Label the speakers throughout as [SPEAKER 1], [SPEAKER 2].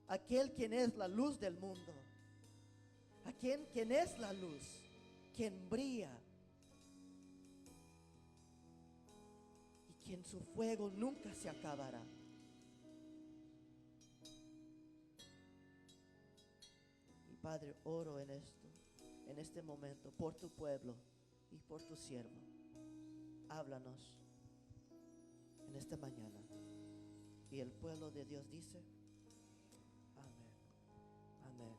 [SPEAKER 1] aquel quien es la luz del mundo, quien es la luz, quien brilla y quien su fuego nunca se acabará. Y Padre, oro en esto, en este momento, por tu pueblo y por tu siervo. Háblanos en esta mañana. Y el pueblo de Dios dice: amén, amén.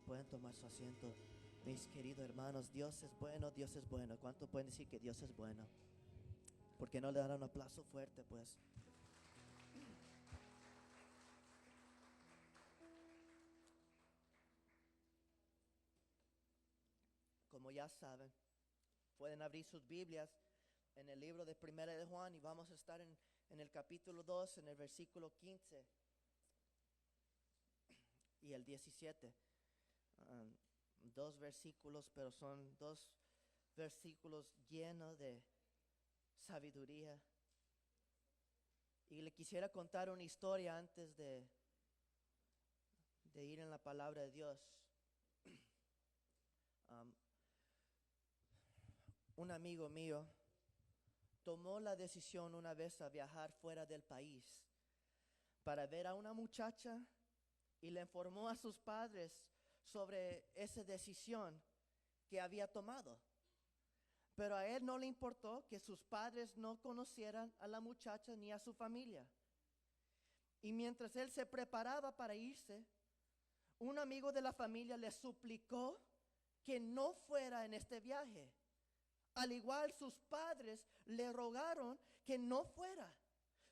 [SPEAKER 1] Pueden tomar su asiento, mis queridos hermanos. Dios es bueno, Dios es bueno. ¿Cuánto pueden decir que Dios es bueno? ¿Por qué no le dan un aplauso fuerte, pues? Como ya saben, pueden abrir sus Biblias en el libro de Primera de Juan, y vamos a estar en el capítulo 2, en el versículo 15 y el 17. Dos versículos, pero son dos versículos llenos de sabiduría. Y le quisiera contar una historia antes de ir en la palabra de Dios. Un amigo mío tomó la decisión una vez a viajar fuera del país para ver a una muchacha, y le informó a sus padres sobre esa decisión que había tomado. Pero a él no le importó que sus padres no conocieran a la muchacha ni a su familia. Y mientras él se preparaba para irse, un amigo de la familia le suplicó que no fuera en este viaje. Al igual, sus padres le rogaron que no fuera.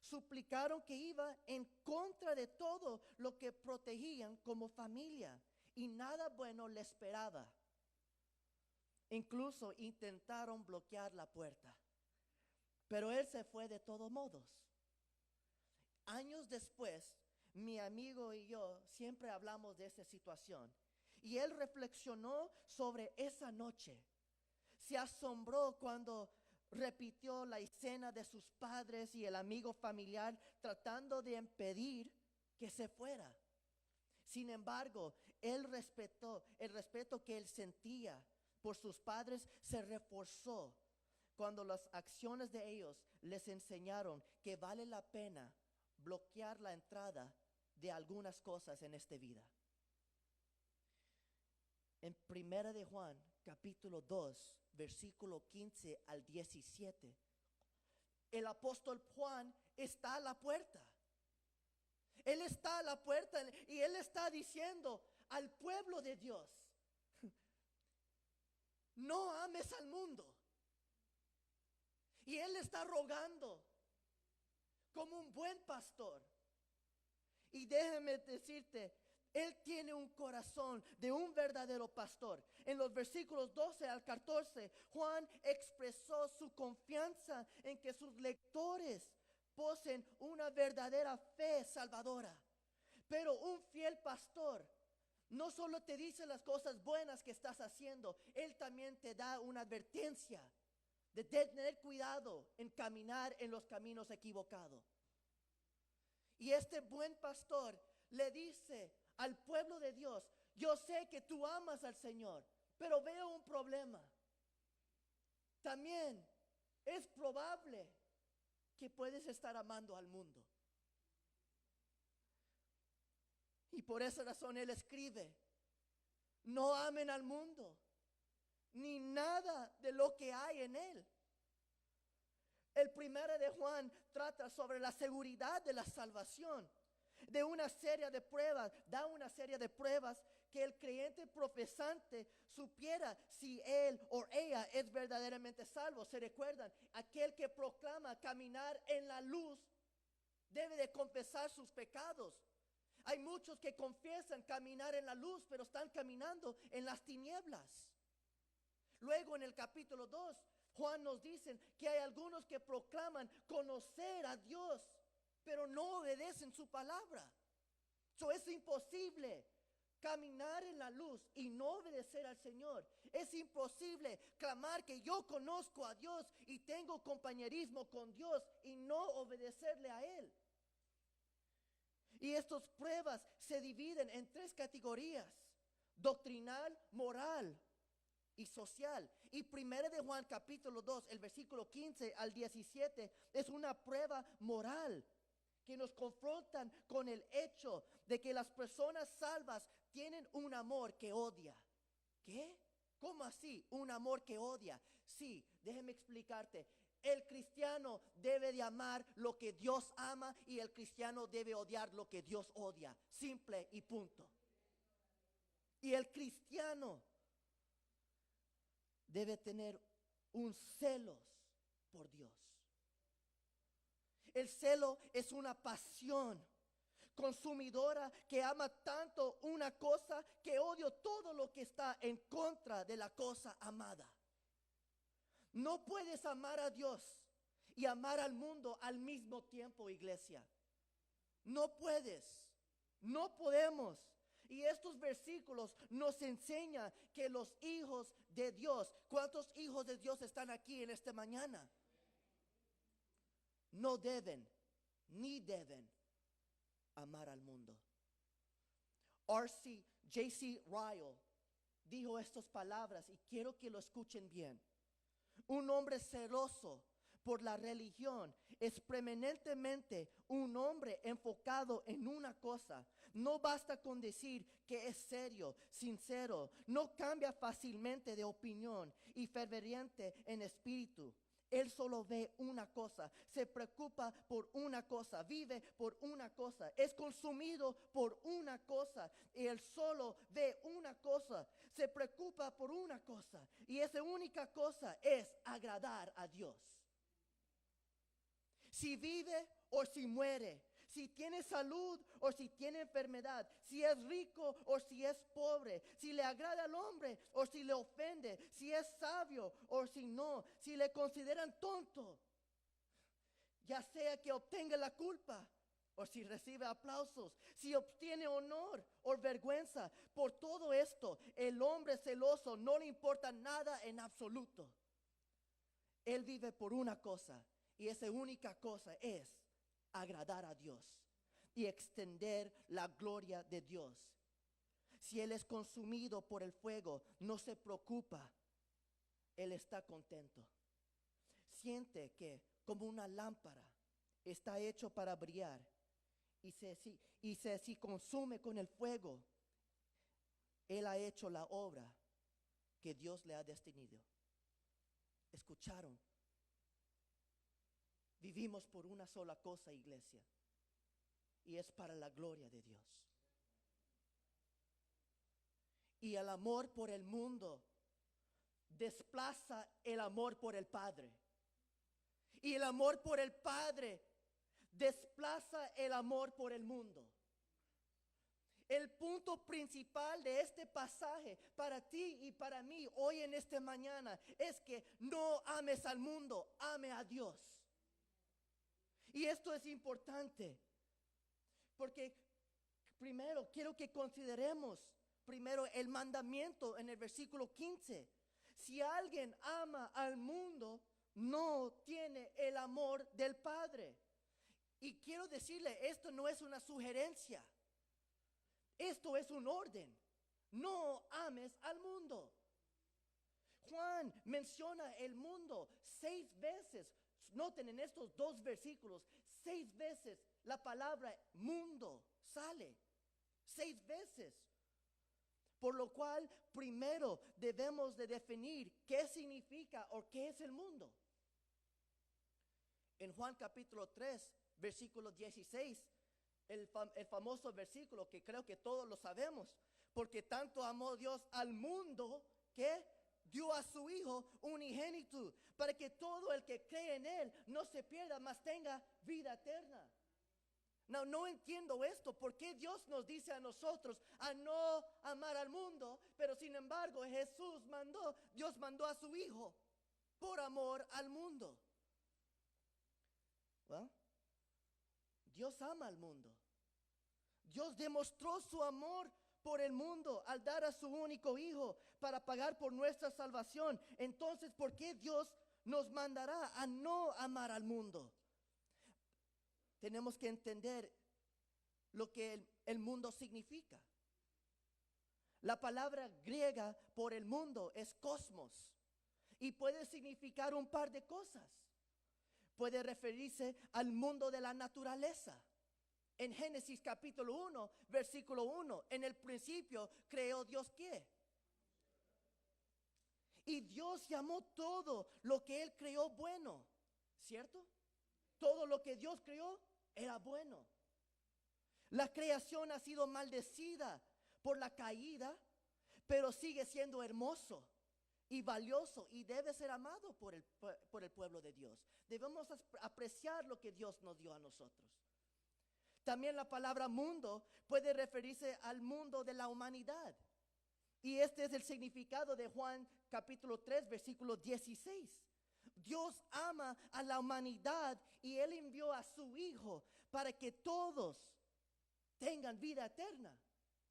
[SPEAKER 1] Suplicaron que iba en contra de todo lo que protegían como familia, y nada bueno le esperaba. Incluso intentaron bloquear la puerta, pero él se fue de todos modos. Años después, mi amigo y yo siempre hablamos de esa situación, y él reflexionó sobre esa noche. Se asombró cuando repitió la escena de sus padres y el amigo familiar tratando de impedir que se fuera. Sin embargo, el respeto que él sentía por sus padres se reforzó cuando las acciones de ellos les enseñaron que vale la pena bloquear la entrada de algunas cosas en esta vida. En Primera de Juan, capítulo 2, versículo 15 al 17, el apóstol Juan está a la puerta. Él está a la puerta y él está diciendo al pueblo de Dios: no ames al mundo. Y él está rogando como un buen pastor. Y déjame decirte, él tiene un corazón de un verdadero pastor. En los versículos 12 al 14, Juan expresó su confianza en que sus lectores poseen una verdadera fe salvadora. Pero un fiel pastor no solo te dice las cosas buenas que estás haciendo, él también te da una advertencia de tener cuidado en caminar en los caminos equivocados. Y este buen pastor le dice al pueblo de Dios: yo sé que tú amas al Señor, pero veo un problema. También es probable que puedes estar amando al mundo. Y por esa razón él escribe: no amen al mundo, ni nada de lo que hay en él. El primero de Juan trata sobre la seguridad de la salvación, de una serie de pruebas, da una serie de pruebas que el creyente profesante supiera si él o ella es verdaderamente salvo. ¿Se recuerdan? Aquel que proclama caminar en la luz debe de confesar sus pecados. Hay muchos que confiesan caminar en la luz, pero están caminando en las tinieblas. Luego en el capítulo 2, Juan nos dice que hay algunos que proclaman conocer a Dios, pero no obedecen su palabra. Eso es imposible caminar en la luz y no obedecer al Señor. Es imposible clamar que yo conozco a Dios y tengo compañerismo con Dios y no obedecerle a Él. Y estas pruebas se dividen en tres categorías: doctrinal, moral y social. Y 1 de Juan capítulo 2, el versículo 15 al 17, es una prueba moral que nos confrontan con el hecho de que las personas salvas tienen un amor que odia. ¿Qué? ¿Cómo así? Un amor que odia. Sí, déjeme explicarte. El cristiano debe de amar lo que Dios ama y el cristiano debe odiar lo que Dios odia. Simple y punto. Y el cristiano debe tener un celos por Dios. El celo es una pasión consumidora que ama tanto una cosa que odio todo lo que está en contra de la cosa amada. No puedes amar a Dios y amar al mundo al mismo tiempo, iglesia. No puedes, no podemos. Y estos versículos nos enseñan que los hijos de Dios, ¿cuántos hijos de Dios están aquí en esta mañana? No deben, ni deben amar al mundo. J.C. Ryle dijo estas palabras y quiero que lo escuchen bien. Un hombre celoso por la religión es preeminentemente un hombre enfocado en una cosa. No basta con decir que es serio, sincero, no cambia fácilmente de opinión y ferviente en espíritu. Él solo ve una cosa, se preocupa por una cosa, vive por una cosa, es consumido por una cosa. Y él solo ve una cosa, se preocupa por una cosa. Y esa única cosa es agradar a Dios. Si vive o si muere, si tiene salud o si tiene enfermedad, si es rico o si es pobre, si le agrada al hombre o si le ofende, si es sabio o si no, si le consideran tonto, ya sea que obtenga la culpa o si recibe aplausos, si obtiene honor o vergüenza. Por todo esto, el hombre celoso no le importa nada en absoluto. Él vive por una cosa y esa única cosa es agradar a Dios y extender la gloria de Dios. Si él es consumido por el fuego, no se preocupa, él está contento. Siente que como una lámpara está hecho para brillar y si consume con el fuego, él ha hecho la obra que Dios le ha destinado. ¿Escucharon? Vivimos por una sola cosa, iglesia, y es para la gloria de Dios. Y el amor por el mundo desplaza el amor por el Padre. Y el amor por el Padre desplaza el amor por el mundo. El punto principal de este pasaje para ti y para mí hoy en esta mañana es que no ames al mundo, ame a Dios. Y esto es importante porque primero quiero que consideremos primero el mandamiento en el versículo 15. Si alguien ama al mundo, no tiene el amor del Padre. Y quiero decirle, esto no es una sugerencia. Esto es un orden. No ames al mundo. Juan menciona el mundo 6 veces. Noten en estos 2 versículos, 6 veces la palabra mundo sale. 6 veces. Por lo cual, primero debemos de definir qué significa o qué es el mundo. En Juan capítulo 3, versículo 16, el famoso versículo que creo que todos lo sabemos. Porque tanto amó Dios al mundo que dio a su Hijo unigénito, para que todo el que cree en Él no se pierda, mas tenga vida eterna. No entiendo esto. ¿Por qué Dios nos dice a nosotros a no amar al mundo? Pero sin embargo Dios mandó a su Hijo por amor al mundo. Well, Dios ama al mundo. Dios demostró su amor por el mundo al dar a su único Hijo para pagar por nuestra salvación. Entonces, ¿por qué Dios nos mandará a no amar al mundo? Tenemos que entender lo que el mundo significa. La palabra griega por el mundo es cosmos y puede significar un par de cosas. Puede referirse al mundo de la naturaleza. En Génesis capítulo 1, versículo 1, en el principio creó Dios ¿qué? Y Dios llamó todo lo que Él creó bueno, ¿cierto? Todo lo que Dios creó era bueno. La creación ha sido maldecida por la caída, pero sigue siendo hermoso y valioso y debe ser amado por el pueblo de Dios. Debemos apreciar lo que Dios nos dio a nosotros. También la palabra mundo puede referirse al mundo de la humanidad. Y este es el significado de Juan capítulo 3, versículo 16. Dios ama a la humanidad y Él envió a su Hijo para que todos tengan vida eterna,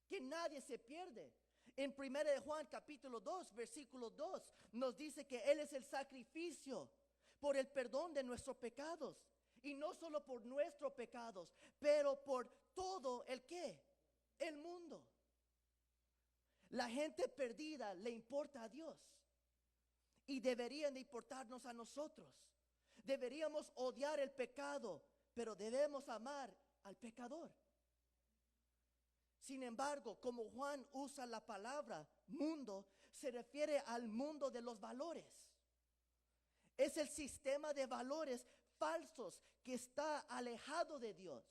[SPEAKER 1] que nadie se pierde. En 1 de Juan capítulo 2, versículo 2, nos dice que Él es el sacrificio por el perdón de nuestros pecados. Y no solo por nuestros pecados, pero por todo el ¿qué? El mundo. La gente perdida le importa a Dios. Y deberían de importarnos a nosotros. Deberíamos odiar el pecado, pero debemos amar al pecador. Sin embargo, como Juan usa la palabra mundo, se refiere al mundo de los valores. Es el sistema de valores falsos que está alejado de Dios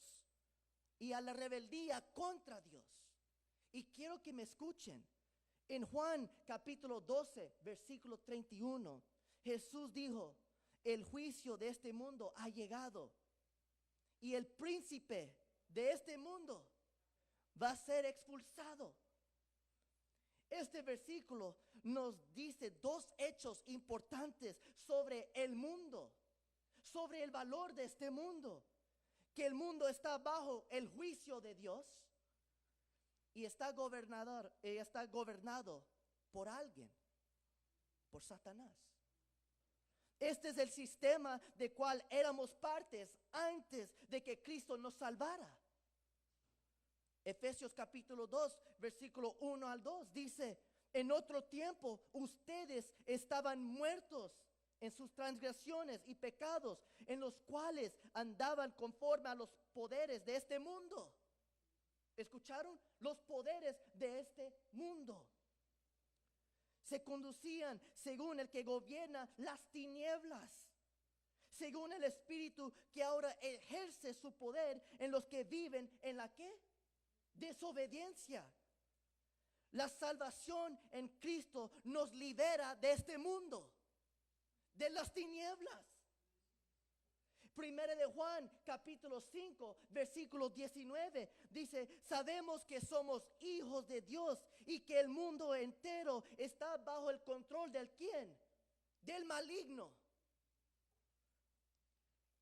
[SPEAKER 1] y a la rebeldía contra Dios. Y quiero que me escuchen. En Juan capítulo 12, versículo 31, Jesús dijo, el juicio de este mundo ha llegado y el príncipe de este mundo va a ser expulsado. Este versículo nos dice dos hechos importantes sobre el mundo, sobre el valor de este mundo, que el mundo está bajo el juicio de Dios y está gobernado por alguien, por Satanás. Este es el sistema de cual éramos partes antes de que Cristo nos salvara. Efesios capítulo 2, versículo 1 al 2 dice, en otro tiempo ustedes estaban muertos en sus transgresiones y pecados, en los cuales andaban conforme a los poderes de este mundo. ¿Escucharon? Los poderes de este mundo. Se conducían según el que gobierna las tinieblas, según el espíritu que ahora ejerce su poder en los que viven en la ¿qué? Desobediencia. La salvación en Cristo nos libera de este mundo, de las tinieblas. Primera de Juan capítulo 5 versículo 19 dice, sabemos que somos hijos de Dios y que el mundo entero está bajo el control del ¿quién? Del maligno.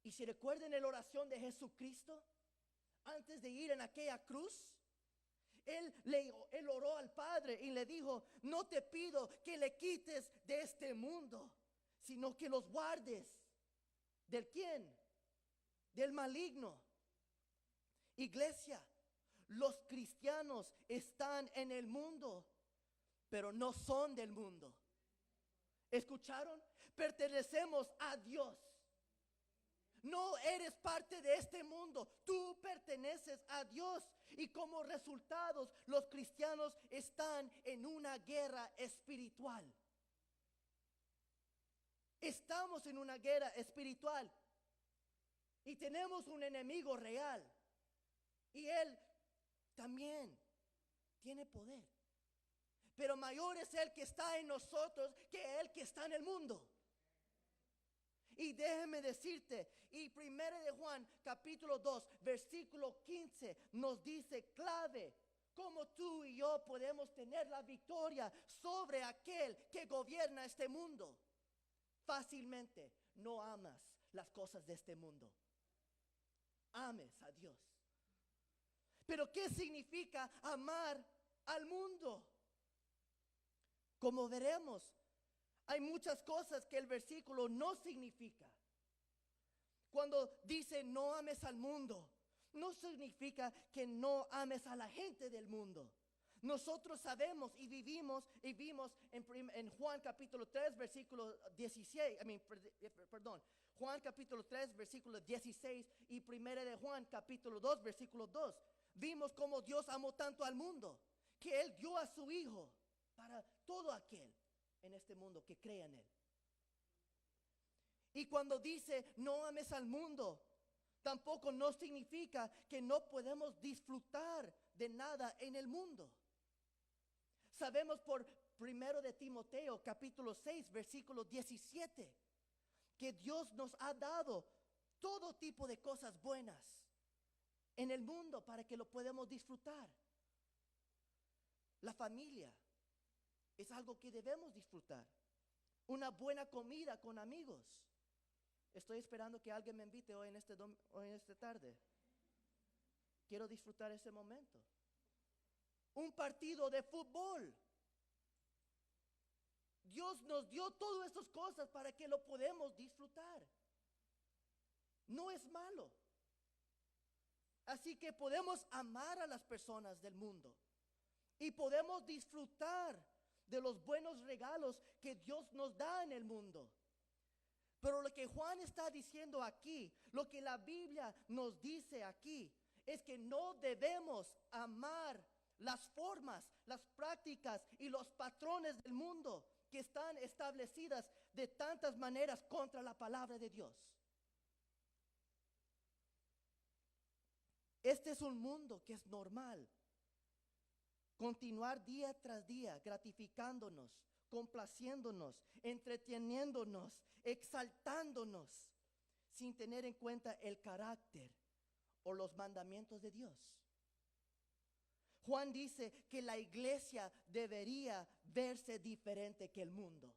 [SPEAKER 1] Y si recuerden la oración de Jesucristo antes de ir en aquella cruz, Él oró al Padre y le dijo, no te pido que le quites de este mundo, sino que los guardes. ¿Del quién? Del maligno. Iglesia, los cristianos están en el mundo, pero no son del mundo. ¿Escucharon? Pertenecemos a Dios. No eres parte de este mundo, tú perteneces a Dios. Y como resultados, los cristianos están en una guerra espiritual. Estamos en una guerra espiritual. Y tenemos un enemigo real. Y él también tiene poder. Pero mayor es el que está en nosotros que el que está en el mundo. Y déjeme decirte, y 1 de Juan capítulo 2 versículo 15 nos dice clave cómo tú y yo podemos tener la victoria sobre aquel que gobierna este mundo. Fácilmente no amas las cosas de este mundo. Ames a Dios. Pero ¿qué significa amar al mundo? Como veremos, hay muchas cosas que el versículo no significa. Cuando dice no ames al mundo, no significa que no ames a la gente del mundo. Nosotros sabemos y vimos en Juan capítulo 3, versículo 16, Juan capítulo 3, versículo 16 y primera de Juan capítulo 2, versículo 2. Vimos cómo Dios amó tanto al mundo, que Él dio a su Hijo para todo aquel en este mundo que crea en Él. Y cuando dice no ames al mundo, tampoco no significa que no podemos disfrutar de nada en el mundo. Sabemos por 1 de Timoteo capítulo 6 versículo 17 que Dios nos ha dado todo tipo de cosas buenas en el mundo para que lo podamos disfrutar. La familia es algo que debemos disfrutar. Una buena comida con amigos. Estoy esperando que alguien me invite hoy en esta tarde. Quiero disfrutar ese momento. Un partido de fútbol. Dios nos dio todas estas cosas para que lo podamos disfrutar. No es malo. Así que podemos amar a las personas del mundo. Y podemos disfrutar de los buenos regalos que Dios nos da en el mundo. Pero lo que Juan está diciendo aquí, lo que la Biblia nos dice aquí, es que no debemos amar las formas, las prácticas y los patrones del mundo que están establecidas de tantas maneras contra la palabra de Dios. Este es un mundo que es normal. Continuar día tras día gratificándonos, complaciéndonos, entreteniéndonos, exaltándonos, sin tener en cuenta el carácter o los mandamientos de Dios. Juan dice que la iglesia debería verse diferente que el mundo.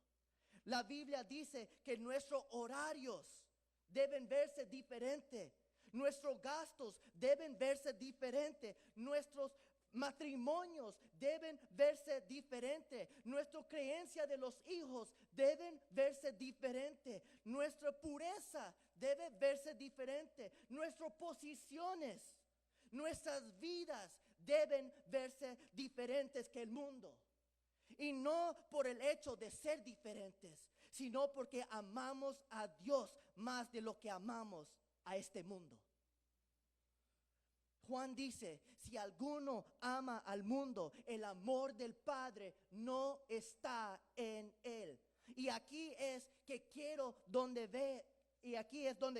[SPEAKER 1] La Biblia dice que nuestros horarios deben verse diferente. Nuestros gastos deben verse diferente. Nuestros matrimonios deben verse diferente. Nuestra creencia de los hijos deben verse diferente. Nuestra pureza debe verse diferente. Nuestras posiciones, nuestras vidas deben verse diferentes que el mundo. Y no por el hecho de ser diferentes, sino porque amamos a Dios más de lo que amamos a este mundo. Juan dice, si alguno ama al mundo, el amor del Padre no está en él. Y aquí es que quiero donde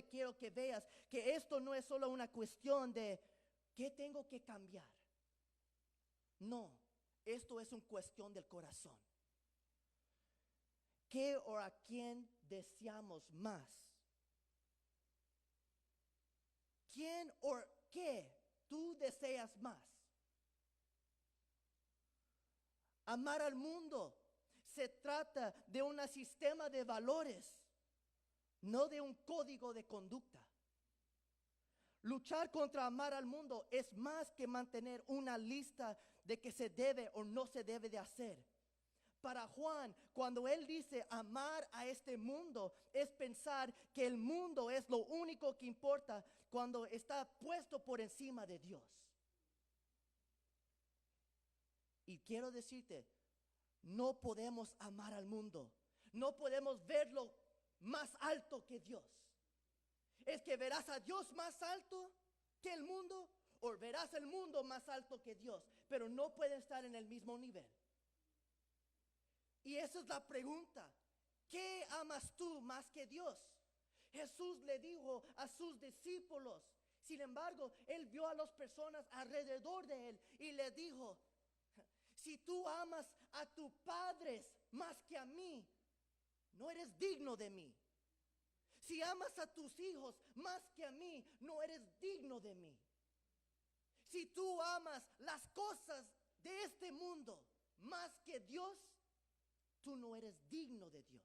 [SPEAKER 1] quiero que veas que esto no es solo una cuestión de ¿qué tengo que cambiar? No, esto es una cuestión del corazón. ¿Qué o a quién deseamos más? ¿Quién o qué tú deseas más? Amar al mundo se trata de un sistema de valores, no de un código de conducta. Luchar contra amar al mundo es más que mantener una lista de que se debe o no se debe de hacer. Para Juan, cuando él dice amar a este mundo, es pensar que el mundo es lo único que importa cuando está puesto por encima de Dios. Y quiero decirte, no podemos amar al mundo. No podemos verlo más alto que Dios. Es que verás a Dios más alto que el mundo o verás el mundo más alto que Dios, pero no pueden estar en el mismo nivel. Y esa es la pregunta. ¿Qué amas tú más que Dios? Jesús le dijo a sus discípulos. Sin embargo, él vio a las personas alrededor de él y le dijo, si tú amas a tus padres más que a mí, no eres digno de mí. Si amas a tus hijos más que a mí, no eres digno de mí. Si tú amas las cosas de este mundo más que Dios, tú no eres digno de Dios.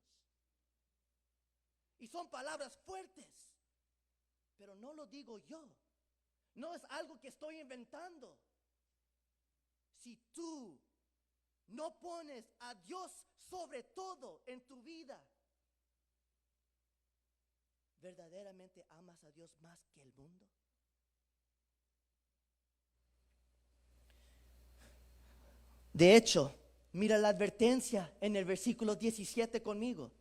[SPEAKER 1] Y son palabras fuertes, pero no lo digo yo. No es algo que estoy inventando. Si tú no pones a Dios sobre todo en tu vida, ¿verdaderamente amas a Dios más que el mundo? De hecho, mira la advertencia en el versículo 17 conmigo.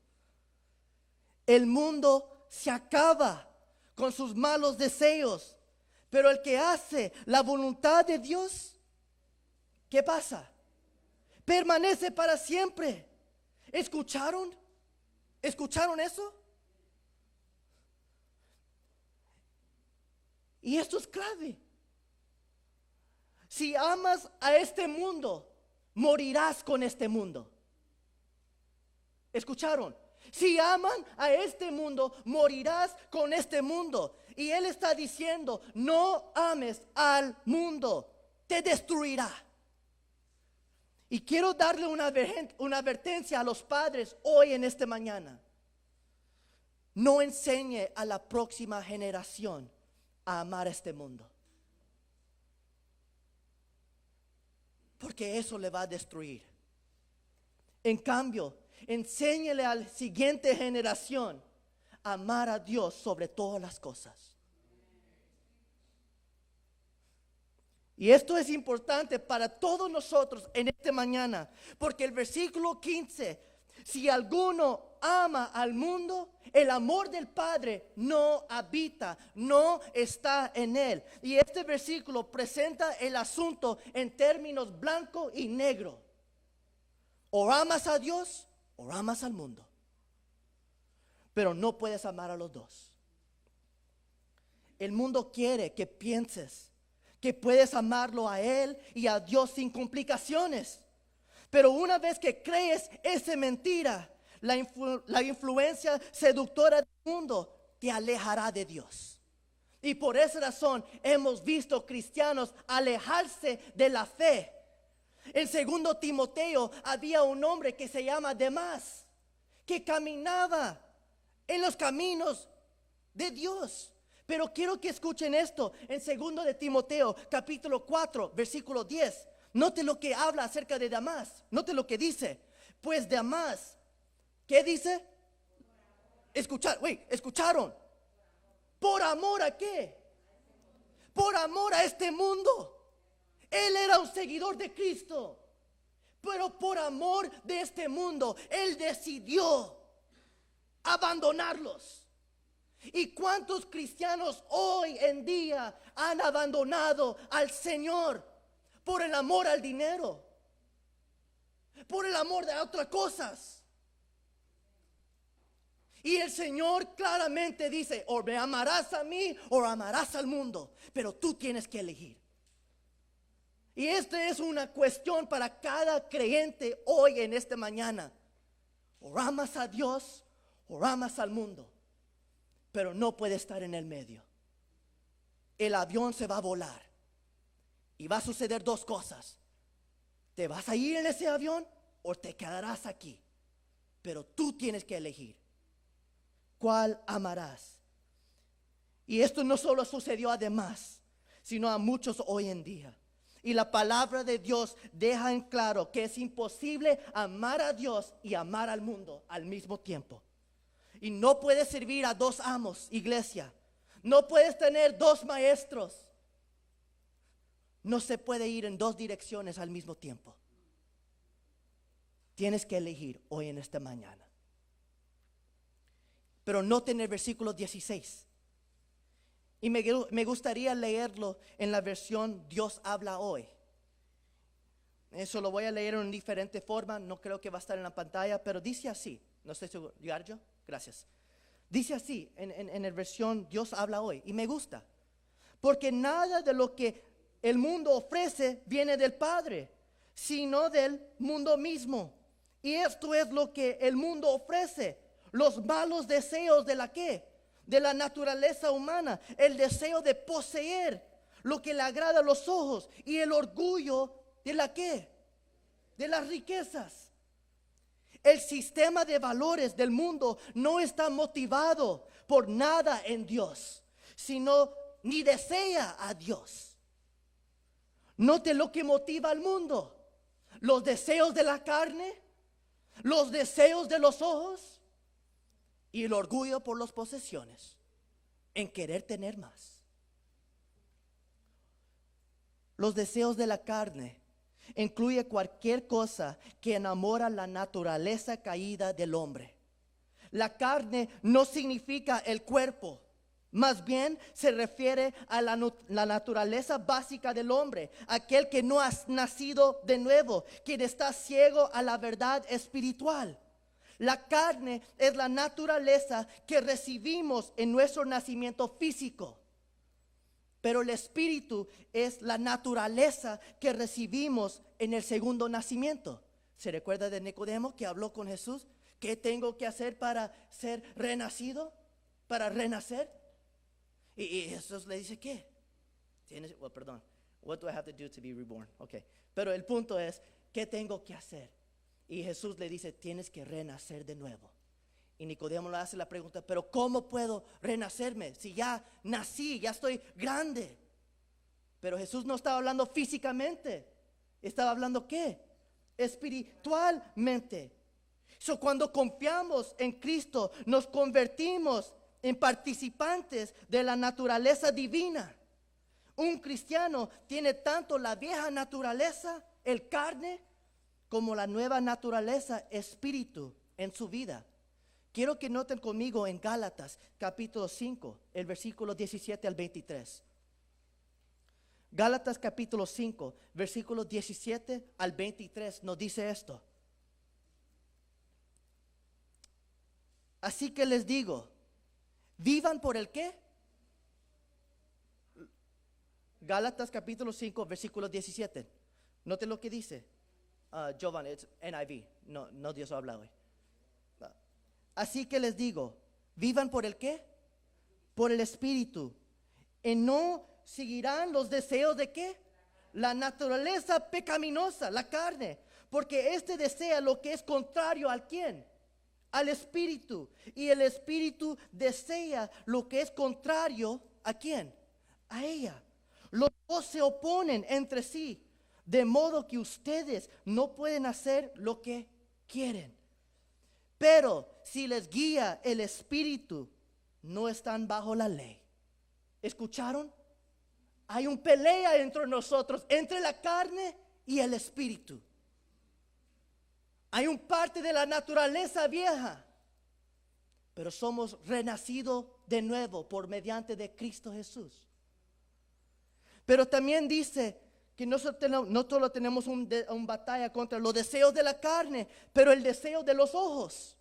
[SPEAKER 1] El mundo se acaba con sus malos deseos, pero el que hace la voluntad de Dios, ¿qué pasa? Permanece para siempre. ¿Escucharon? ¿Escucharon eso? Y esto es clave. Si amas a este mundo, morirás con este mundo. ¿Escucharon? Si aman a este mundo, morirás con este mundo. Y Él está diciendo, no ames al mundo, te destruirá. Y quiero darle una advertencia a los padres hoy en esta mañana. No enseñe a la próxima generación a amar a este mundo. Porque eso le va a destruir. En cambio, enséñele a la siguiente generación a amar a Dios sobre todas las cosas. Y esto es importante para todos nosotros en esta mañana, porque el versículo 15, si alguno ama al mundo, el amor del Padre no habita, no está en él. Y este versículo presenta el asunto en términos blanco y negro. O amas a Dios o amas al mundo. Pero no puedes amar a los dos. El mundo quiere que pienses que puedes amarlo a Él y a Dios sin complicaciones. Pero una vez que crees esa mentira, la influencia seductora del mundo te alejará de Dios. Y por esa razón hemos visto cristianos alejarse de la fe. En 2 Timoteo había un hombre que se llama Demas, que caminaba en los caminos de Dios. Pero quiero que escuchen esto en 2 de Timoteo, capítulo 4, versículo 10. Note lo que habla acerca de Demas. Note lo que dice. Pues Demas, ¿qué dice? ¿Escucharon? ¿Por amor a qué? Por amor a este mundo. Él era un seguidor de Cristo. Pero por amor de este mundo, Él decidió abandonarlos. ¿Y cuántos cristianos hoy en día han abandonado al Señor por el amor al dinero? Por el amor de otras cosas. Y el Señor claramente dice, o me amarás a mí o amarás al mundo. Pero tú tienes que elegir. Y esta es una cuestión para cada creyente hoy en esta mañana. O amas a Dios o amas al mundo. Pero no puede estar en el medio. El avión se va a volar. Y va a suceder dos cosas. ¿Te vas a ir en ese avión o te quedarás aquí? Pero tú tienes que elegir. ¿Cuál amarás? Y esto no solo sucedió a demás, sino a muchos hoy en día. Y la palabra de Dios deja en claro que es imposible amar a Dios y amar al mundo al mismo tiempo. Y no puedes servir a dos amos, iglesia. No puedes tener dos maestros. No se puede ir en dos direcciones al mismo tiempo. Tienes que elegir hoy en esta mañana. Pero noten el versículo 16. Y me gustaría leerlo en la versión Dios habla hoy. Eso lo voy a leer en diferente forma. No creo que va a estar en la pantalla, pero dice así. No estoy seguro. ¿Llegar yo? Gracias. Dice así en la versión Dios habla hoy. Y me gusta. Porque nada de lo que el mundo ofrece viene del Padre, sino del mundo mismo. Y esto es lo que el mundo ofrece. Los malos deseos de la ¿qué? De la naturaleza humana. El deseo de poseer lo que le agrada a los ojos. Y el orgullo de la ¿qué? De las riquezas. El sistema de valores del mundo no está motivado por nada en Dios, sino ni desea a Dios. Note lo que motiva al mundo: los deseos de la carne, los deseos de los ojos y el orgullo por las posesiones, en querer tener más. Los deseos de la carne incluye cualquier cosa que enamora la naturaleza caída del hombre. La carne no significa el cuerpo. Más bien se refiere a la naturaleza básica del hombre, aquel que no ha nacido de nuevo, quien está ciego a la verdad espiritual. La carne es la naturaleza que recibimos en nuestro nacimiento físico, pero el espíritu es la naturaleza que recibimos en el segundo nacimiento. ¿Se recuerda de Nicodemo que habló con Jesús? ¿Qué tengo que hacer para ser renacido? ¿Para renacer? Y Jesús le dice, ¿qué? Perdón. What do I have to do to be reborn? Okay. Pero el punto es, ¿qué tengo que hacer? Y Jesús le dice, tienes que renacer de nuevo. Y Nicodemo le hace la pregunta, pero ¿cómo puedo renacerme? Si ya nací, ya estoy grande. Pero Jesús no estaba hablando físicamente. Estaba hablando ¿qué? Espiritualmente. Cuando confiamos en Cristo, nos convertimos en participantes de la naturaleza divina. Un cristiano tiene tanto la vieja naturaleza, el carne, como la nueva naturaleza, espíritu, en su vida. Quiero que noten conmigo en Gálatas capítulo 5, el versículo 17 al 23. Gálatas capítulo 5, versículo 17 al 23 nos dice esto. Así que les digo, vivan por el ¿qué? Gálatas capítulo 5, versículo 17. Noten lo que dice. Giovanni, it's NIV. No Dios habla hoy. Así que les digo, vivan por el ¿qué? Por el Espíritu. Y no seguirán los deseos de ¿qué? La naturaleza pecaminosa, la carne. Porque este desea lo que es contrario al ¿quién? Al Espíritu. Y el Espíritu desea lo que es contrario ¿a quién? A ella. Los dos se oponen entre sí. De modo que ustedes no pueden hacer lo que quieren. Pero si les guía el Espíritu, no están bajo la ley. ¿Escucharon? Hay una pelea entre nosotros, entre la carne y el Espíritu. Hay un parte de la naturaleza vieja, pero somos renacidos de nuevo por mediante de Cristo Jesús. Pero también dice que no solo tenemos una batalla contra los deseos de la carne, pero el deseo de los ojos.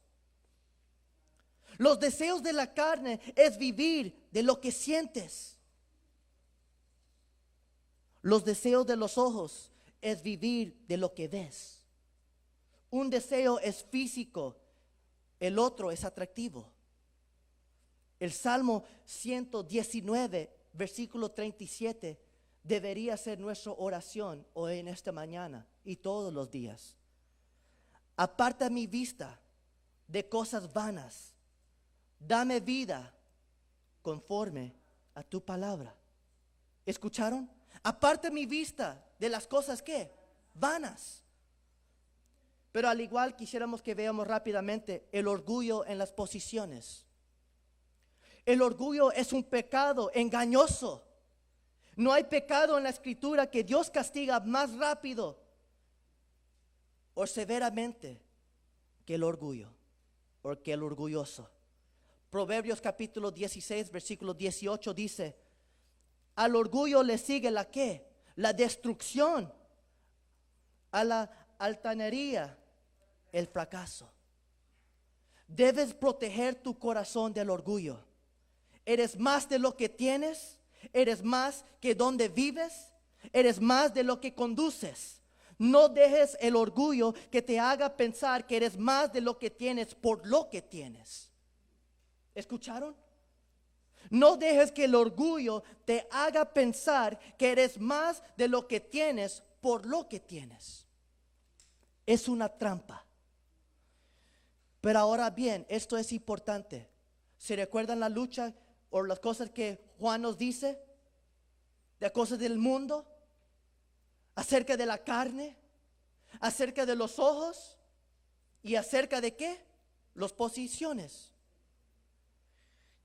[SPEAKER 1] Los deseos de la carne es vivir de lo que sientes. Los deseos de los ojos es vivir de lo que ves. Un deseo es físico, el otro es atractivo. El Salmo 119, versículo 37, debería ser nuestra oración hoy en esta mañana y todos los días. Aparta mi vista de cosas vanas. Dame vida conforme a tu palabra. ¿Escucharon? Aparta mi vista de las cosas que vanas. Pero al igual quisiéramos que veamos rápidamente el orgullo en las posiciones. El orgullo es un pecado engañoso. No hay pecado en la Escritura que Dios castiga más rápido o severamente que el orgullo o que el orgulloso. Proverbios capítulo 16, versículo 18 dice, al orgullo le sigue la ¿qué? La destrucción. A la altanería, el fracaso. Debes proteger tu corazón del orgullo. Eres más de lo que tienes. Eres más que donde vives. Eres más de lo que conduces. No dejes el orgullo que te haga pensar que eres más de lo que tienes por lo que tienes. ¿Escucharon? No dejes que el orgullo te haga pensar que eres más de lo que tienes por lo que tienes. Es una trampa. Pero ahora bien, esto es importante. ¿Se recuerdan la lucha o las cosas que Juan nos dice? De cosas del mundo, acerca de la carne, acerca de los ojos y acerca de ¿qué? Las posiciones.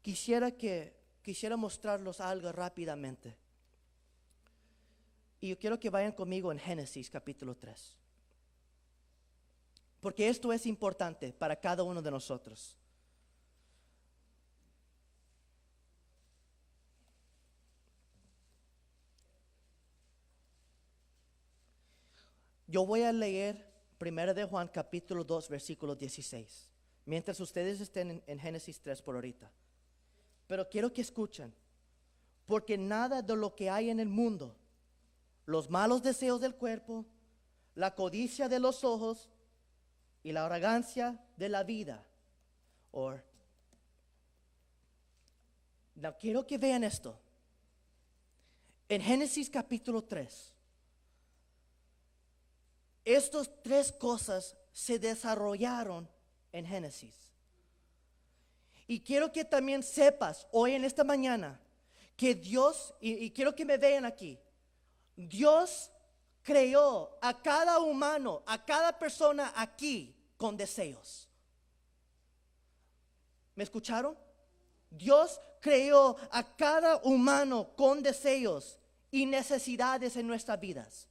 [SPEAKER 1] Quisiera mostrarlos algo rápidamente. Y yo quiero que vayan conmigo en Génesis capítulo 3. Porque esto es importante para cada uno de nosotros. Yo voy a leer 1 de Juan capítulo 2 versículo 16. Mientras ustedes estén en Génesis 3 por ahorita. Pero quiero que escuchen. Porque nada de lo que hay en el mundo, los malos deseos del cuerpo, la codicia de los ojos y la arrogancia de la vida. No, quiero que vean esto. En Génesis capítulo 3, estas tres cosas se desarrollaron en Génesis. Y quiero que también sepas hoy en esta mañana que Dios, y quiero que me vean aquí, Dios creó a cada humano, a cada persona aquí con deseos. ¿Me escucharon? Dios creó a cada humano con deseos y necesidades en nuestras vidas.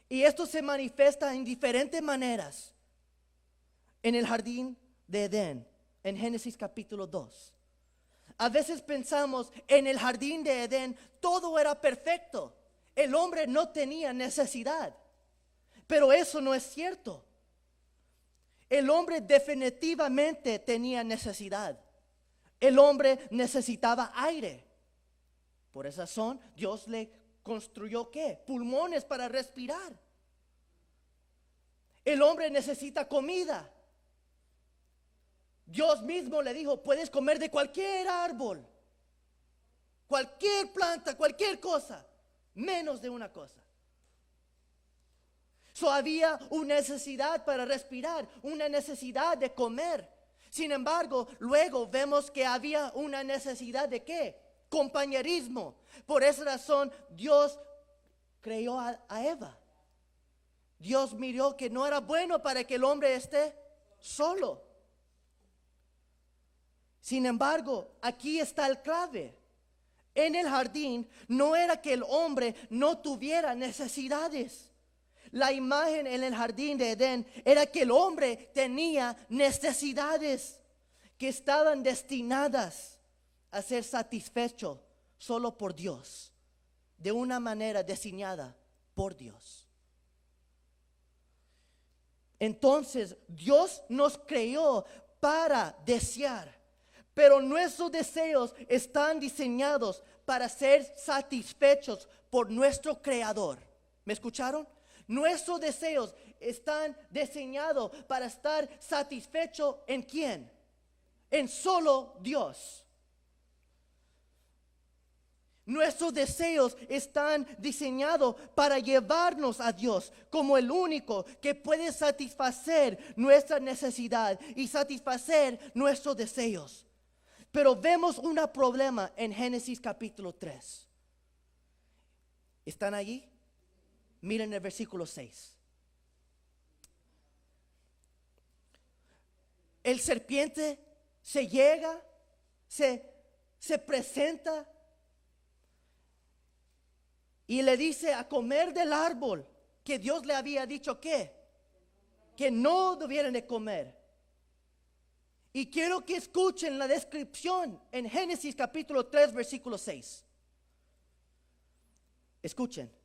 [SPEAKER 1] Y esto se manifiesta en diferentes maneras en el jardín de Edén, en Génesis capítulo 2. A veces pensamos en el jardín de Edén todo era perfecto. El hombre no tenía necesidad. Pero eso no es cierto. El hombre definitivamente tenía necesidad. El hombre necesitaba aire. Por esa razón, Dios le construyó ¿qué? Pulmones para respirar. El hombre necesita comida. Dios mismo le dijo, puedes comer de cualquier árbol, cualquier planta, cualquier cosa, menos de una cosa. Había una necesidad para respirar, una necesidad de comer. Sin embargo, luego vemos que había una necesidad de ¿qué? Compañerismo. Por esa razón, Dios creó a Eva. Dios miró que no era bueno para que el hombre esté solo. Sin embargo, aquí está el clave. En el jardín no era que el hombre no tuviera necesidades. La imagen en el jardín de Edén era que el hombre tenía necesidades que estaban destinadas a ser satisfecho solo por Dios, de una manera diseñada por Dios. Entonces, Dios nos creó para desear, pero nuestros deseos están diseñados para ser satisfechos por nuestro Creador. ¿Me escucharon? Nuestros deseos están diseñados para estar satisfechos ¿en quién? En solo Dios. Nuestros deseos están diseñados para llevarnos a Dios como el único que puede satisfacer nuestra necesidad y satisfacer nuestros deseos. Pero vemos un problema en Génesis capítulo 3. ¿Están allí? Miren el versículo 6. El serpiente se llega, se presenta y le dice a comer del árbol que Dios le había dicho que no debieran de comer. Y quiero que escuchen la descripción en Génesis capítulo 3 versículo 6. Escuchen.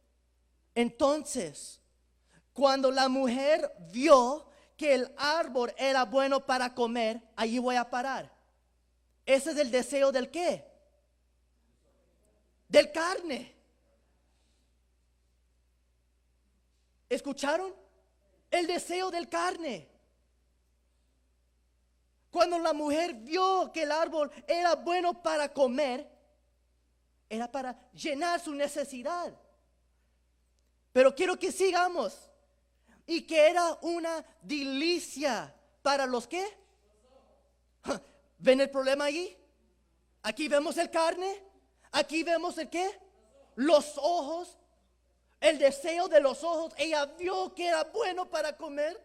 [SPEAKER 1] Entonces, cuando la mujer vio que el árbol era bueno para comer, allí voy a parar. Ese es el deseo del ¿qué? Del carne. ¿Escucharon? El deseo del carne. Cuando la mujer vio que el árbol era bueno para comer, era para llenar su necesidad. Pero quiero que sigamos. Y que era una delicia para los que. ¿Ven el problema allí? Aquí vemos el carne. Aquí vemos el qué. Los ojos. El deseo de los ojos. Ella vio que era bueno para comer.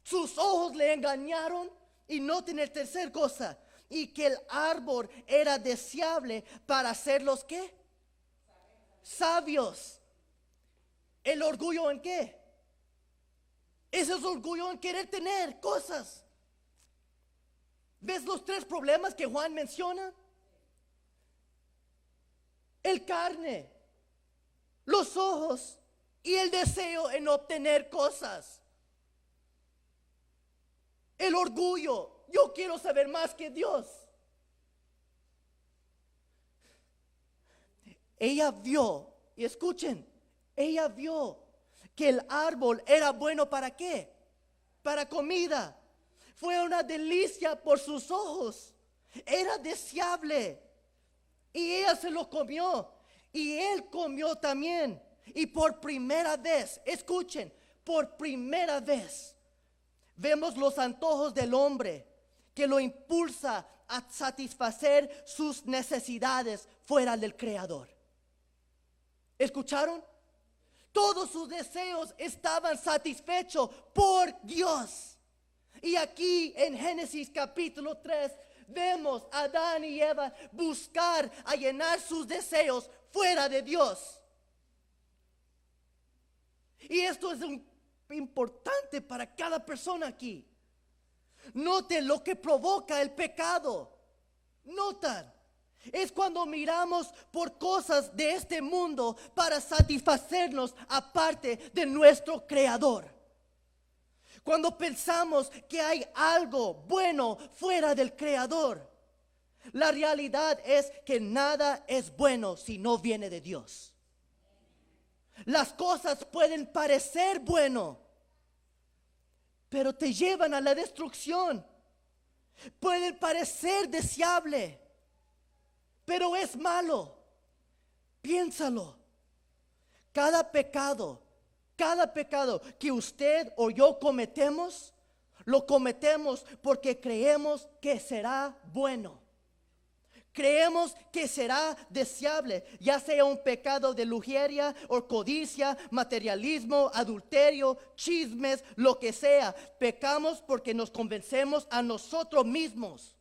[SPEAKER 1] Sus ojos le engañaron. Y noten el tercer cosa. Y que el árbol era deseable para hacer los qué. sabios. ¿El orgullo en qué? Ese es orgullo en querer tener cosas. ¿Ves los tres problemas que Juan menciona? El carne, los ojos y el deseo en obtener cosas. El orgullo, yo quiero saber más que Dios. Ella vio, y escuchen, ella vio que el árbol era bueno ¿para qué? Para comida. Fue una delicia por sus ojos. Era deseable. Y ella se lo comió. Y él comió también. Y por primera vez, escuchen, por primera vez, vemos los antojos del hombre que lo impulsa a satisfacer sus necesidades fuera del Creador. ¿Escucharon? Todos sus deseos estaban satisfechos por Dios. Y aquí en Génesis capítulo 3 vemos a Adán y Eva buscar a llenar sus deseos fuera de Dios. Y esto es importante para cada persona aquí. Note lo que provoca el pecado. Notan. Es cuando miramos por cosas de este mundo para satisfacernos aparte de nuestro Creador. Cuando pensamos que hay algo bueno fuera del Creador. La realidad es que nada es bueno si no viene de Dios. Las cosas pueden parecer bueno, pero te llevan a la destrucción. Pueden parecer deseable, pero es malo. Piénsalo. Cada pecado que usted o yo cometemos, lo cometemos porque creemos que será bueno. Creemos que será deseable, ya sea un pecado de lujuria o codicia, materialismo, adulterio, chismes, lo que sea. Pecamos porque nos convencemos a nosotros mismos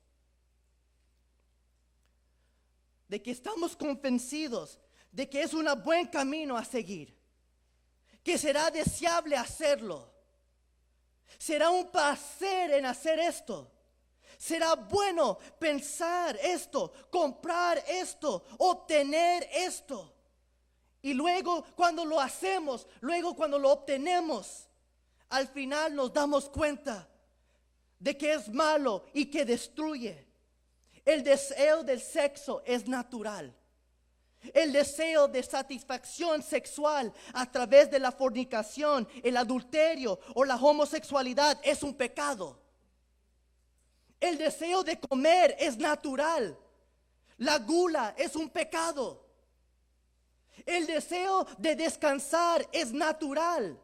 [SPEAKER 1] de que estamos convencidos de que es un buen camino a seguir, que será deseable hacerlo. Será un placer en hacer esto. Será bueno pensar esto, comprar esto, obtener esto. Y luego cuando lo hacemos, luego cuando lo obtenemos, al final nos damos cuenta de que es malo y que destruye. El deseo del sexo es natural. El deseo de satisfacción sexual a través de la fornicación, el adulterio o la homosexualidad es un pecado. El deseo de comer es natural. La gula es un pecado. El deseo de descansar es natural.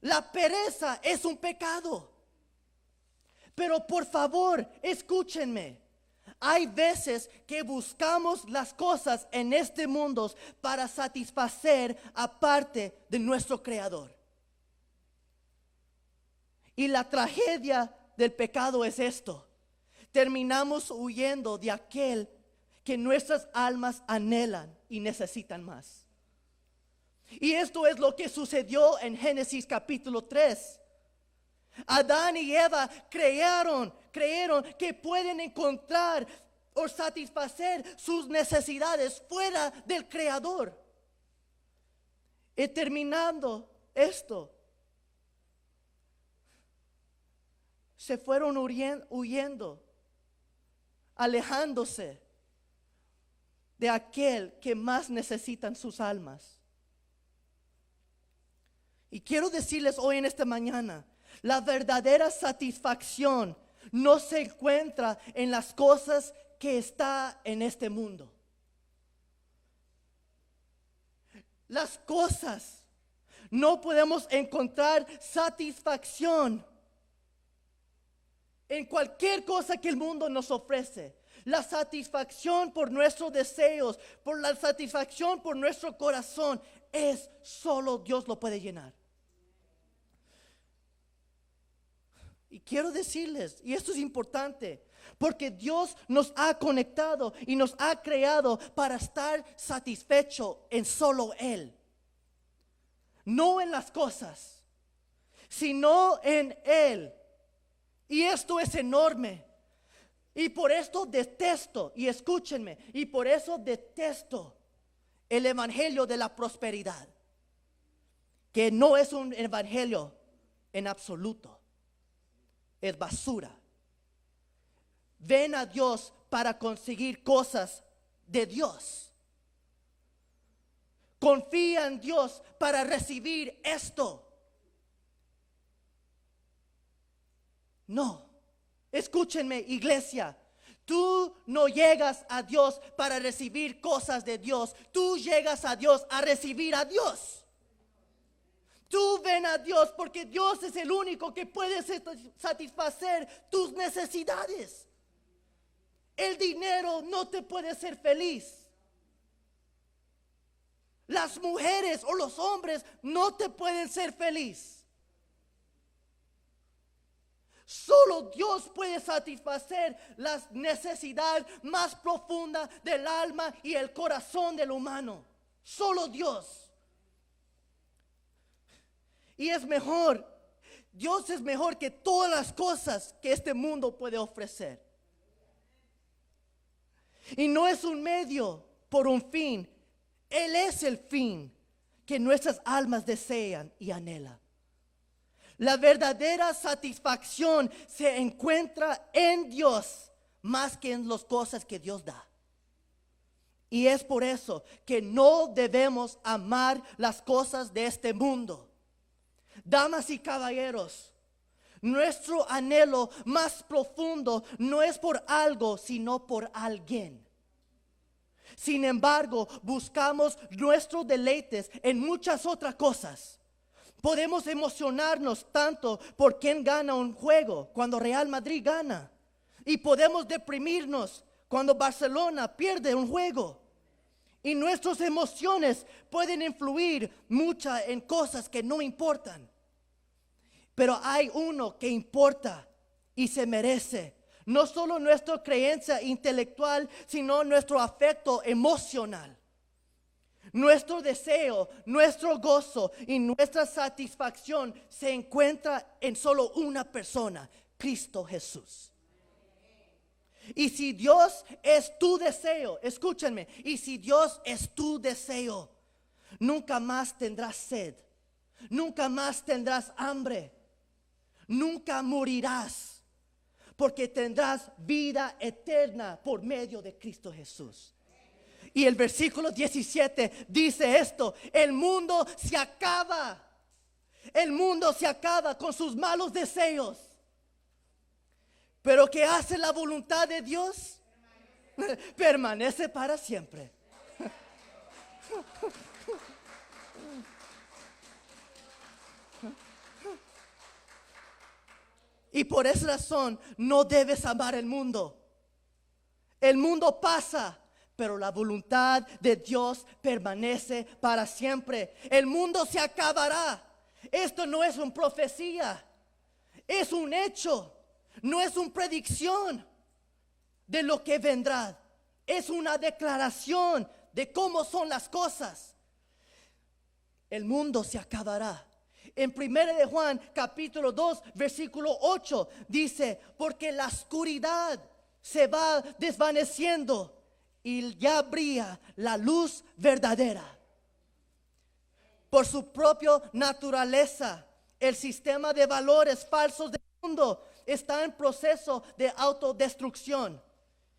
[SPEAKER 1] La pereza es un pecado. Pero por favor, escúchenme. Hay veces que buscamos las cosas en este mundo para satisfacer aparte de nuestro Creador. Y la tragedia del pecado es esto: terminamos huyendo de aquel que nuestras almas anhelan y necesitan más. Y esto es lo que sucedió en Génesis capítulo 3. Adán y Eva creyeron que pueden encontrar o satisfacer sus necesidades fuera del Creador. Y terminando esto, se fueron huyendo, alejándose de aquel que más necesitan sus almas. Y quiero decirles hoy en esta mañana, la verdadera satisfacción no se encuentra en las cosas que está en este mundo. Las cosas, no podemos encontrar satisfacción en cualquier cosa que el mundo nos ofrece. La satisfacción por nuestros deseos, por la satisfacción por nuestro corazón, es solo Dios lo puede llenar. Y quiero decirles, y esto es importante, Porque Dios nos ha conectado y nos ha creado para estar satisfecho en solo Él. No en las cosas, sino en Él. Y esto es enorme. Y por esto detesto, y escúchenme, y por eso detesto el evangelio de la prosperidad. Que no es un evangelio en absoluto. Es basura. Ven a Dios para conseguir cosas de Dios. Confía en Dios para recibir esto. No, escúchenme, iglesia. Tú no llegas a Dios para recibir cosas de Dios. Tú llegas a Dios a recibir a Dios. Tú ven a Dios porque Dios es el único que puede satisfacer tus necesidades. El dinero no te puede hacer feliz. Las mujeres o los hombres no te pueden ser feliz. Solo Dios puede satisfacer las necesidades más profundas del alma y el corazón del humano. Solo Dios. Y es mejor, Dios es mejor que todas las cosas que este mundo puede ofrecer. Y no es un medio por un fin. Él es el fin que nuestras almas desean y anhelan. La verdadera satisfacción se encuentra en Dios más que en las cosas que Dios da. Y es por eso que no debemos amar las cosas de este mundo. Damas y caballeros, nuestro anhelo más profundo no es por algo, sino por alguien. Sin embargo, buscamos nuestros deleites en muchas otras cosas. Podemos emocionarnos tanto por quien gana un juego cuando Real Madrid gana. Y podemos deprimirnos cuando Barcelona pierde un juego. Y nuestras emociones pueden influir mucho en cosas que no importan. Pero hay uno que importa y se merece. No solo nuestra creencia intelectual, sino nuestro afecto emocional. Nuestro deseo, nuestro gozo y nuestra satisfacción se encuentra en solo una persona, Cristo Jesús. Y si Dios es tu deseo, escúchenme, y si Dios es tu deseo, nunca más tendrás sed, nunca más tendrás hambre, nunca morirás, porque tendrás vida eterna por medio de Cristo Jesús. Y el versículo 17 dice esto: el mundo se acaba. El mundo se acaba con sus malos deseos. Pero ¿qué hace la voluntad de Dios? Permanece para siempre. Y por esa razón no debes amar el mundo. El mundo pasa, pero la voluntad de Dios permanece para siempre. El mundo se acabará. Esto no es una profecía, es un hecho. No es una predicción de lo que vendrá. Es una declaración de cómo son las cosas. El mundo se acabará. En 1 de Juan capítulo 2 versículo 8 dice: porque la oscuridad se va desvaneciendo y ya brilla la luz verdadera. Por su propia naturaleza, el sistema de valores falsos del mundo está en proceso de autodestrucción.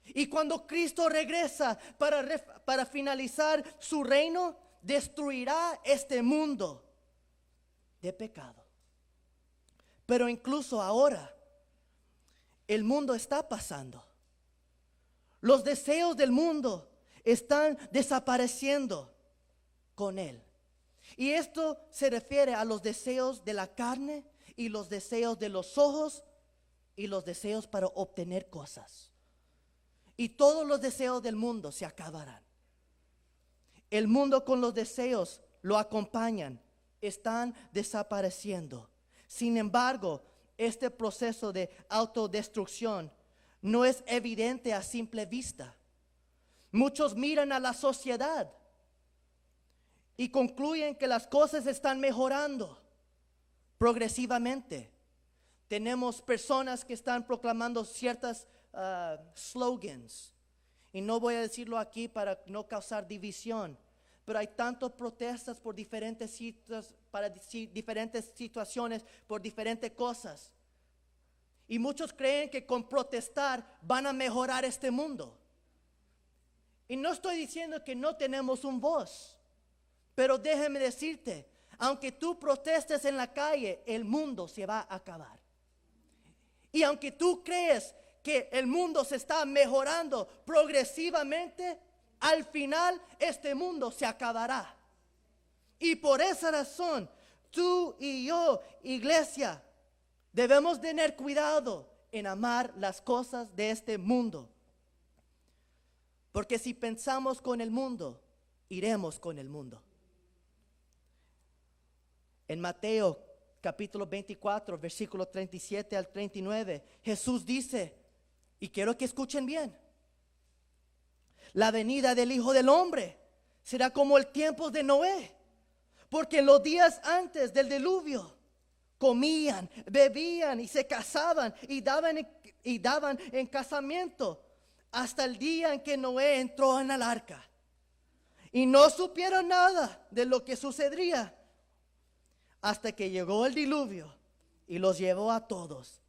[SPEAKER 1] Y cuando Cristo regresa para finalizar su reino, destruirá este mundo de pecado. Pero incluso ahora, el mundo está pasando. Los deseos del mundo están desapareciendo con él. Y esto se refiere a los deseos de la carne y los deseos de los ojos y los deseos para obtener cosas. Y todos los deseos del mundo se acabarán. El mundo con los deseos lo acompañan, están desapareciendo. Sin embargo, este proceso de autodestrucción no es evidente a simple vista. Muchos miran a la sociedad y concluyen que las cosas están mejorando progresivamente. Tenemos personas que están proclamando ciertas slogans. Y no voy a decirlo aquí para no causar división, pero hay tantas protestas por diferentes situaciones, por diferentes cosas. Y muchos creen que con protestar van a mejorar este mundo. Y no estoy diciendo que no tenemos un voz, pero déjame decirte, aunque tú protestes en la calle, el mundo se va a acabar. Y aunque tú crees que el mundo se está mejorando progresivamente, al final este mundo se acabará. Y por esa razón, tú y yo, iglesia, debemos tener cuidado en amar las cosas de este mundo. Porque si pensamos con el mundo, iremos con el mundo. En Mateo capítulo 24, versículo 37 al 39, Jesús dice, y quiero que escuchen bien, la venida del Hijo del Hombre será como el tiempo de Noé, porque en los días antes del diluvio comían, bebían y se casaban y daban en casamiento hasta el día en que Noé entró en el arca. Y no supieron nada de lo que sucedería hasta que llegó el diluvio y los llevó a todos.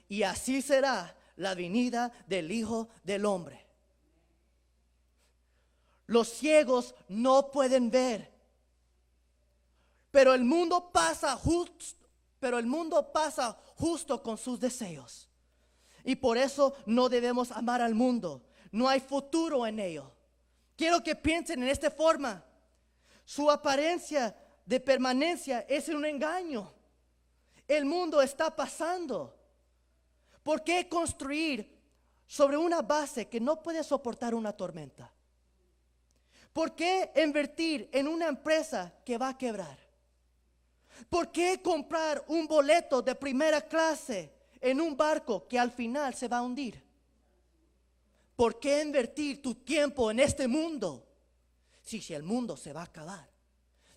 [SPEAKER 1] Y así será la venida del Hijo del Hombre. Los ciegos no pueden ver, pero el mundo pasa justo con sus deseos. Y por eso no debemos amar al mundo. No hay futuro en ello. Quiero que piensen en esta forma. Su apariencia de permanencia es un engaño. El mundo está pasando. ¿Por qué construir sobre una base que no puede soportar una tormenta? ¿Por qué invertir en una empresa que va a quebrar? ¿Por qué comprar un boleto de primera clase en un barco que al final se va a hundir? ¿Por qué invertir tu tiempo en este mundo si el mundo se va a acabar?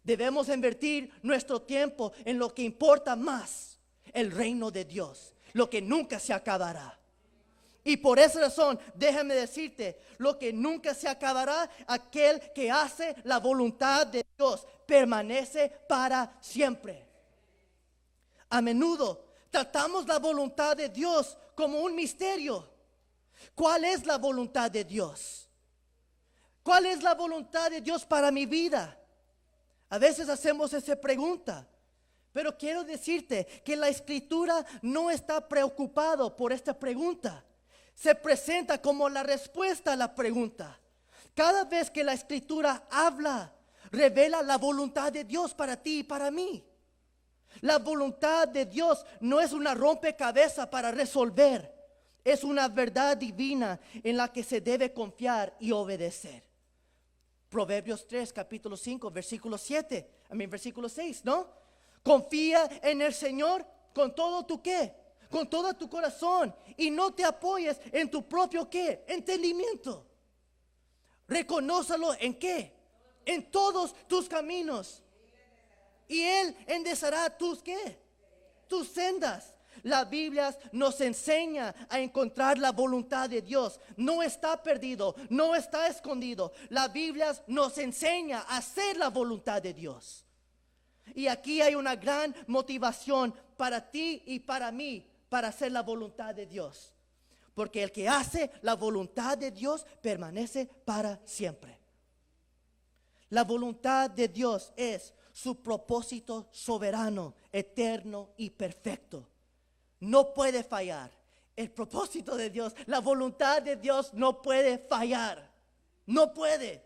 [SPEAKER 1] Debemos invertir nuestro tiempo en lo que importa más, el reino de Dios, lo que nunca se acabará. Y por esa razón, déjame decirte, lo que nunca se acabará, aquel que hace la voluntad de Dios, permanece para siempre. A menudo tratamos la voluntad de Dios como un misterio. ¿Cuál es la voluntad de Dios? ¿Cuál es la voluntad de Dios para mi vida? A veces hacemos esa pregunta, pero quiero decirte que la Escritura no está preocupado por esta pregunta. Se presenta como la respuesta a la pregunta. Cada vez que la Escritura habla, revela la voluntad de Dios para ti y para mí. La voluntad de Dios no es una rompecabezas para resolver. Es una verdad divina en la que se debe confiar y obedecer. Proverbios 3, capítulo 5, versículo 6, ¿no? Confía en el Señor con todo tu ¿qué? Con todo tu corazón, y no te apoyes en tu propio ¿qué? Entendimiento. Reconócelo en ¿qué? En todos tus caminos. Y Él enderezará tus ¿qué? Tus sendas. La Biblia nos enseña a encontrar la voluntad de Dios. No está perdido, no está escondido. La Biblia nos enseña a hacer la voluntad de Dios. Y aquí hay una gran motivación para ti y para mí para hacer la voluntad de Dios. Porque el que hace la voluntad de Dios permanece para siempre. La voluntad de Dios es su propósito soberano, eterno y perfecto. No puede fallar. El propósito de Dios, la voluntad de Dios no puede fallar. No puede.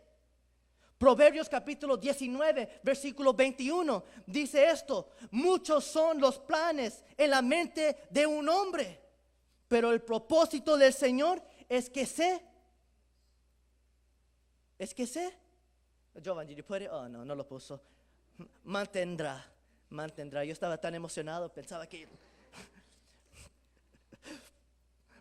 [SPEAKER 1] Proverbios capítulo 19, versículo 21 dice esto: muchos son los planes en la mente de un hombre, pero el propósito del Señor es que Giovanni, you put it? Oh, no lo puso. Mantendrá. Yo estaba tan emocionado, pensaba que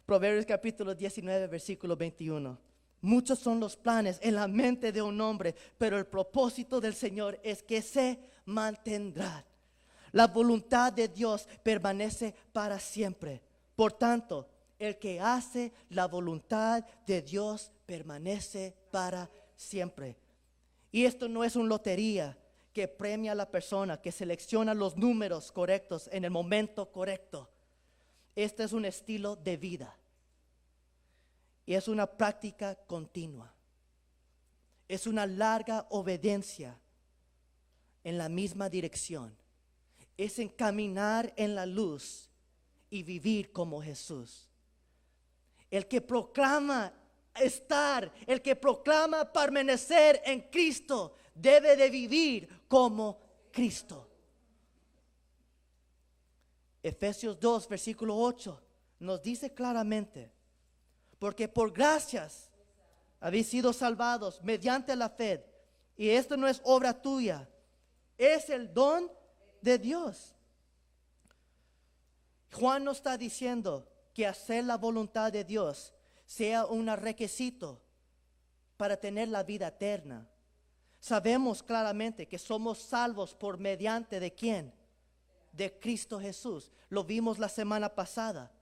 [SPEAKER 1] Proverbios capítulo 19, versículo 21. Muchos son los planes en la mente de un hombre, pero el propósito del Señor es que se mantendrá. La voluntad de Dios permanece para siempre. Por tanto, el que hace la voluntad de Dios permanece para siempre. Y esto no es una lotería que premia a la persona, que selecciona los números correctos en el momento correcto. Este es un estilo de vida. Y es una práctica continua. Es una larga obediencia en la misma dirección. Es encaminar en la luz y vivir como Jesús. El que proclama estar, el que proclama permanecer en Cristo, debe de vivir como Cristo. Efesios 2, versículo 8, nos dice claramente: porque por gracias habéis sido salvados mediante la fe, y esto no es obra tuya, es el don de Dios. Juan no está diciendo que hacer la voluntad de Dios sea un requisito para tener la vida eterna. Sabemos claramente que somos salvos por mediante de ¿quién? De Cristo Jesús. Lo vimos la semana pasada.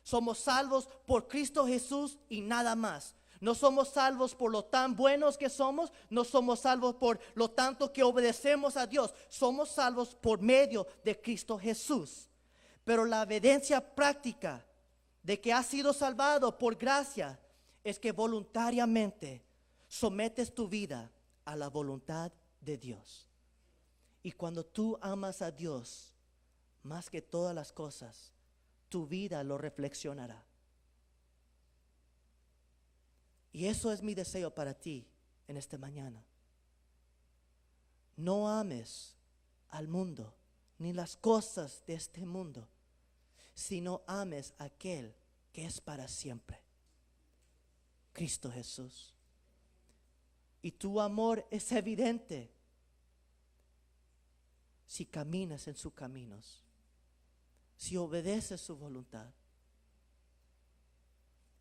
[SPEAKER 1] Somos salvos por Cristo Jesús y nada más. No somos salvos por lo tan buenos que somos. No somos salvos por lo tanto que obedecemos a Dios. Somos salvos por medio de Cristo Jesús. Pero la evidencia práctica de que has sido salvado por gracia es que voluntariamente sometes tu vida a la voluntad de Dios. Y cuando tú amas a Dios más que todas las cosas, tu vida lo reflexionará. Y eso es mi deseo para ti en esta mañana. No ames al mundo ni las cosas de este mundo, sino ames a aquel que es para siempre, Cristo Jesús. Y tu amor es evidente si caminas en sus caminos, si obedeces su voluntad.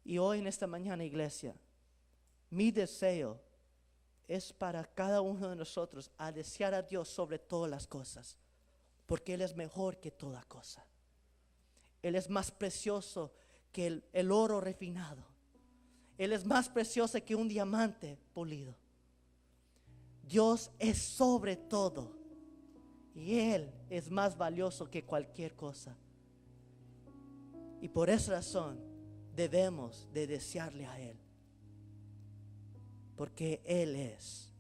[SPEAKER 1] Y hoy en esta mañana, iglesia, mi deseo es para cada uno de nosotros a desear a Dios sobre todas las cosas, porque Él es mejor que toda cosa. Él es más precioso que el oro refinado. Él es más precioso que un diamante pulido. Dios es sobre todo y Él es más valioso que cualquier cosa. Y por esa razón debemos de desearle a Él, porque Él es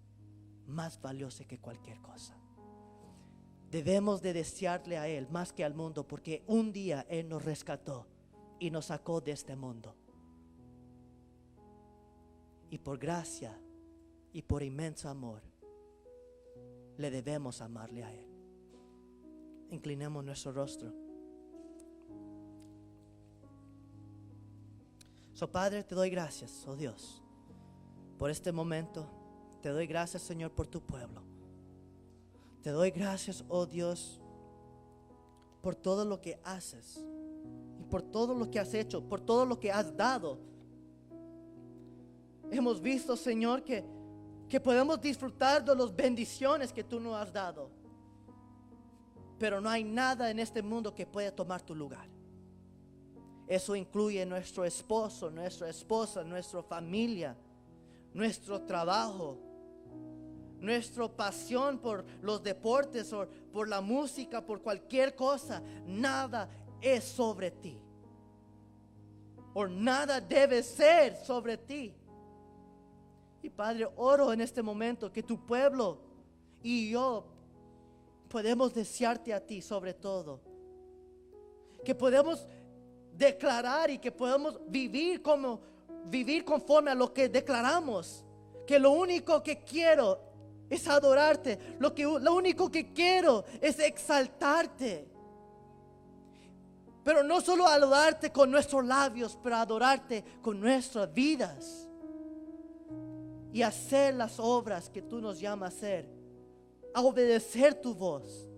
[SPEAKER 1] más valioso que cualquier cosa. Debemos de desearle a Él más que al mundo, porque un día Él nos rescató y nos sacó de este mundo. Y por gracia y por inmenso amor le debemos amarle a Él. Inclinemos nuestro rostro. Padre, te doy gracias, oh Dios, por este momento. Te doy gracias, Señor, por tu pueblo. Te doy gracias, oh Dios, por todo lo que haces y por todo lo que has hecho, por todo lo que has dado. Hemos visto, Señor, que podemos disfrutar de las bendiciones que tú nos has dado, pero no hay nada en este mundo que pueda tomar tu lugar. Eso incluye nuestro esposo, nuestra esposa, nuestra familia, nuestro trabajo, nuestra pasión por los deportes o por la música, por cualquier cosa. Nada es sobre ti, o nada debe ser sobre ti. Y Padre, oro en este momento que tu pueblo y yo podemos desearte a ti sobre todo, que podemos declarar y que podemos vivir conforme a lo que declaramos, que lo único que quiero es adorarte, lo único que quiero es exaltarte, pero no solo adorarte con nuestros labios, pero adorarte con nuestras vidas y hacer las obras que tú nos llamas a hacer, a obedecer tu voz.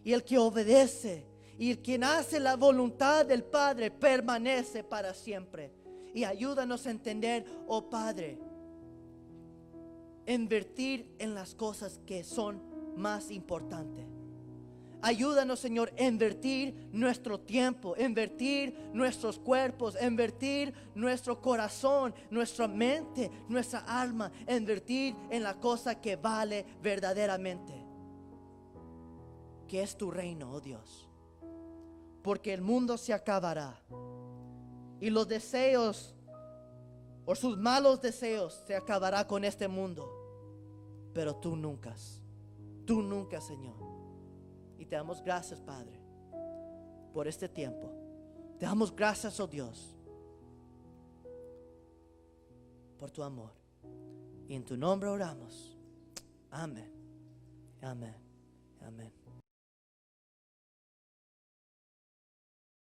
[SPEAKER 1] Y el que obedece Y quien hace la voluntad del Padre permanece para siempre. Y ayúdanos a entender, oh Padre, invertir en las cosas que son más importantes. Ayúdanos, Señor, a invertir nuestro tiempo, invertir nuestros cuerpos, invertir nuestro corazón, nuestra mente, nuestra alma, invertir en la cosa que vale verdaderamente, que es tu reino, oh Dios. Porque el mundo se acabará y los deseos o sus malos deseos se acabará con este mundo, pero tú nunca, Señor. Y te damos gracias, Padre, por este tiempo. Te damos gracias, oh Dios, por tu amor. Y en tu nombre oramos. Amén. Amén. Amén.